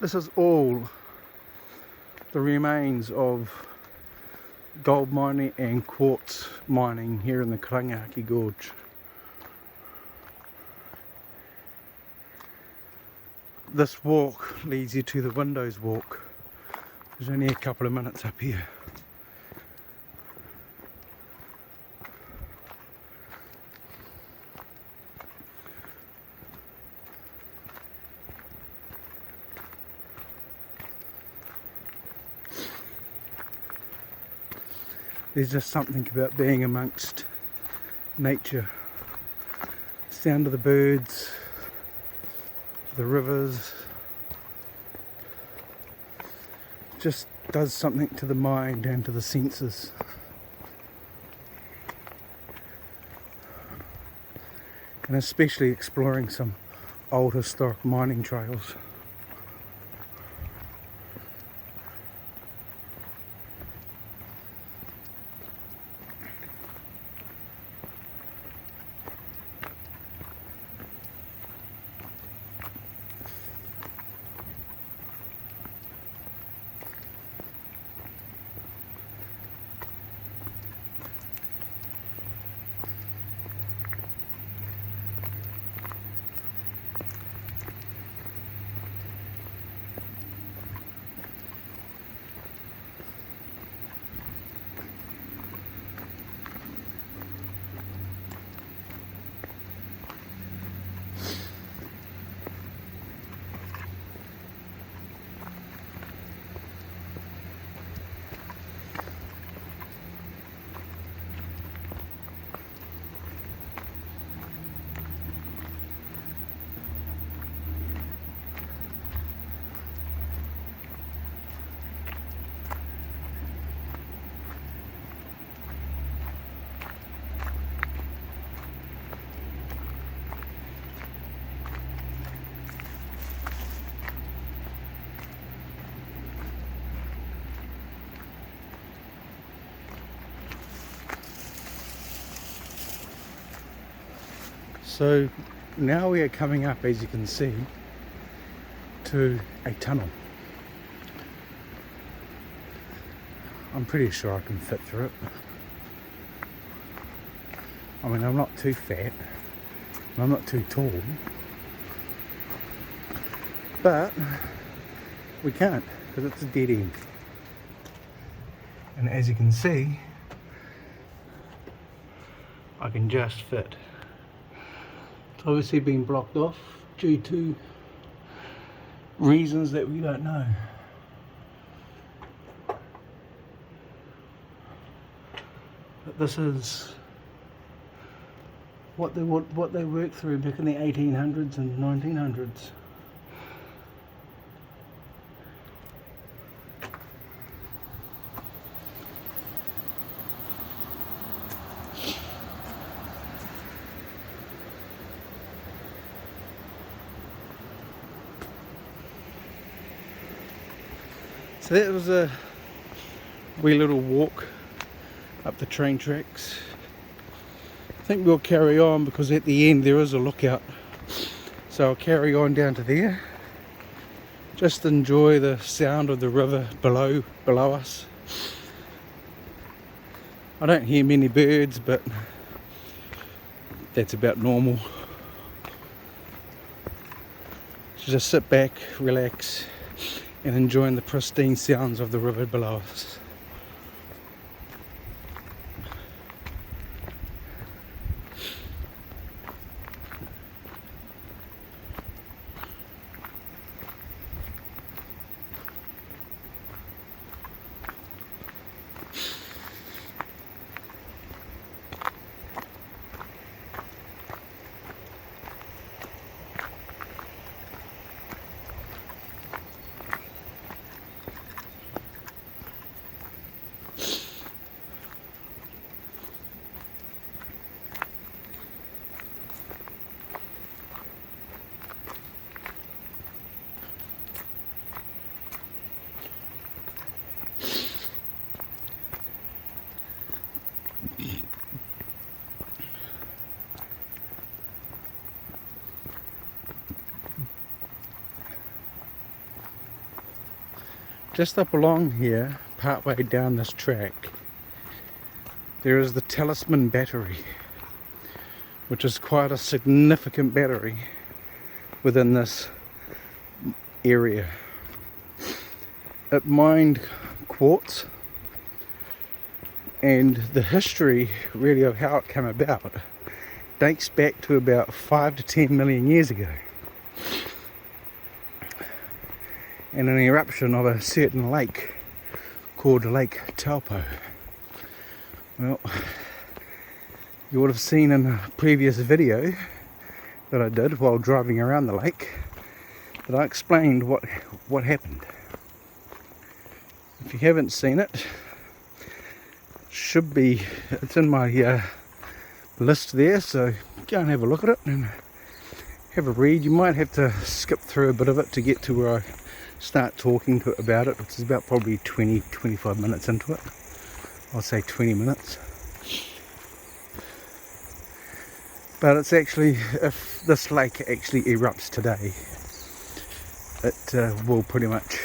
This is all the remains of gold mining and quartz mining here in the Karangahake Gorge. This walk leads you to the Windows Walk. There's only a couple of minutes up here. There's just something about being amongst nature. Sound of the birds, the rivers, just does something to the mind and to the senses. And especially exploring some old historic mining trails. So now we are coming up, as you can see, to a tunnel. I'm pretty sure I can fit through it. I mean, I'm not too fat, and I'm not too tall, but we can't because it's a dead end. And as you can see, I can just fit. It's obviously been blocked off due to reasons that we don't know. But this is what they worked through back in the 1800s and 1900s. So that was a wee little walk up the train tracks. I think we'll carry on because at the end there is a lookout. So I'll carry on down to there. Just enjoy the sound of the river below us. I don't hear many birds, but that's about normal. So just sit back, relax, and enjoying the pristine sounds of the river below us. Just up along here, partway down this track, there is the Talisman battery, which is quite a significant battery within this area. It mined quartz, and the history really of how it came about dates back to about 5 to 10 million years ago, and an eruption of a certain lake called Lake Taupo. Well, you would have seen in a previous video that I did while driving around the lake that I explained what happened. If you haven't seen it, it's in my list there, so go and have a look at it and have a read. You might have to skip through a bit of it to get to where I start talking about it, which is about probably 20-25 minutes into it. I'll say 20 minutes. But it's actually, if this lake actually erupts today, it will pretty much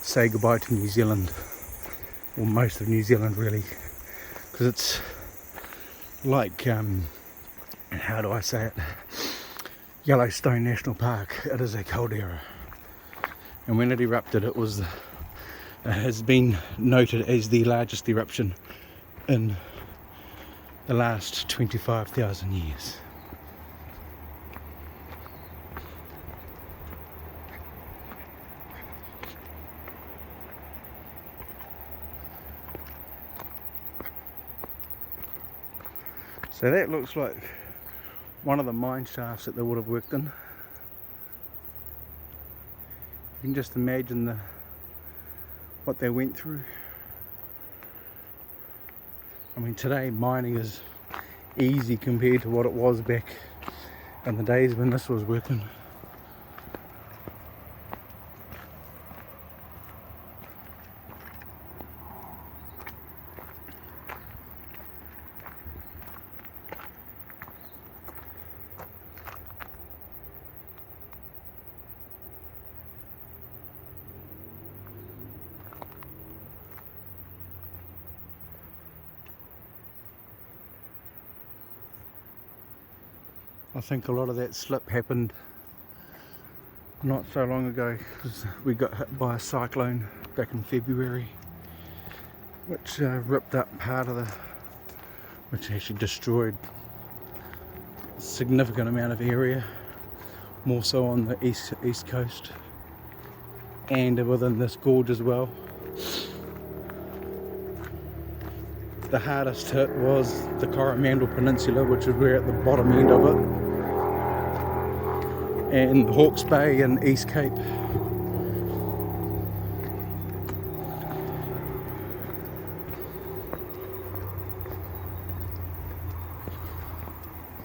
say goodbye to New Zealand, or most of New Zealand really, because it's like, how do I say it, Yellowstone National Park. It is a caldera, and when it erupted, it has been noted as the largest eruption in the last 25,000 years. So that looks like one of the mine shafts that they would have worked in. You can just imagine what they went through. I mean, today mining is easy compared to what it was back in the days when this was working. I think a lot of that slip happened not so long ago, because we got hit by a cyclone back in February, which ripped up which actually destroyed a significant amount of area, more so on the east coast and within this gorge as well. The hardest hit was the Coromandel Peninsula, which is where at the bottom end of it, and Hawke's Bay and East Cape.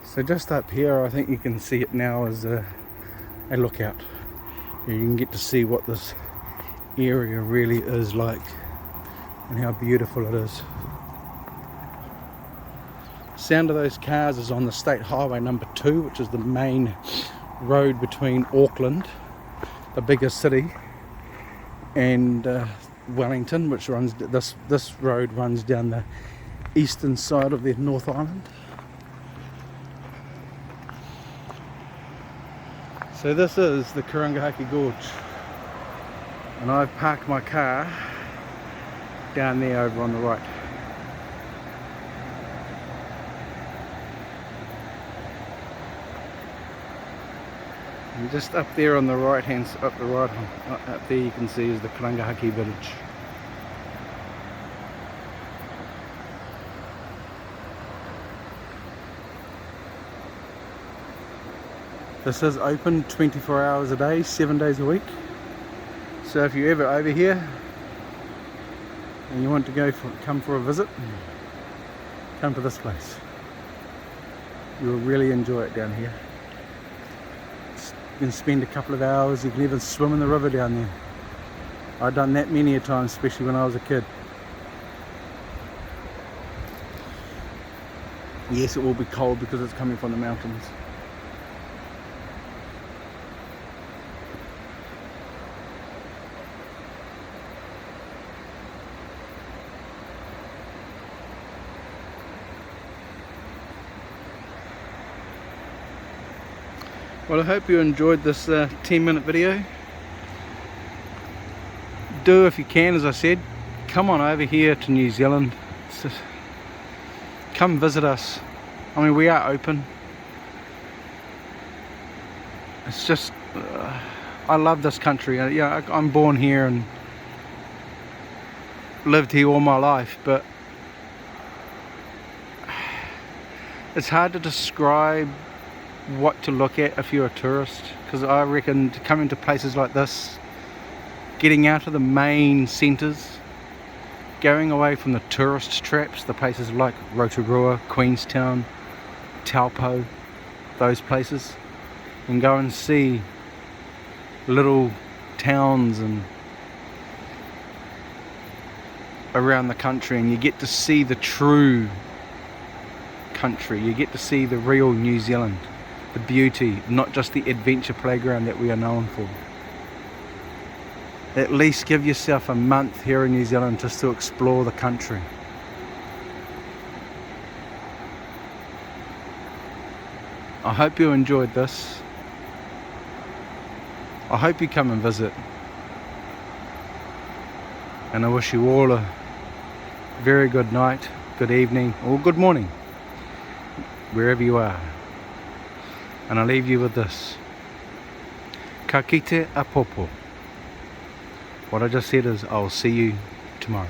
So just up here, I think you can see it now as a lookout. You can get to see what this area really is like and how beautiful it is. Sound of those cars is on the State Highway number 2, which is the main road between Auckland, the biggest city, and Wellington, which runs this road runs down the eastern side of the North Island. So this is the Karangahake Gorge, and I've parked my car down there over on the right. And just up there on the right hand, up there you can see is the Karangahake village. This is open 24 hours a day, 7 days a week. So if you're ever over here and you want to come for a visit, come to this place. You'll really enjoy it down here. You can spend a couple of hours, you can even swim in the river down there. I've done that many a time, especially when I was a kid. Yes, it will be cold because it's coming from the mountains. Well, I hope you enjoyed this 10-minute video. Do, if you can, as I said, come on over here to New Zealand. Come visit us. I mean, we are open. It's just, I love this country. Yeah, I'm born here and lived here all my life, but it's hard to describe what to look at if you're a tourist, because I reckon to come into places like this, getting out of the main centres, going away from the tourist traps, the places like Rotorua, Queenstown, Taupo, those places, and go and see little towns and around the country, and you get to see the true country, you get to see the real New Zealand, the beauty, not just the adventure playground that we are known for. At least give yourself a month here in New Zealand just to explore the country. I hope you enjoyed this. I hope you come and visit. And I wish you all a very good night, good evening, or good morning, wherever you are. And I leave you with this. Ka kite a popo. What I just said is, I'll see you tomorrow.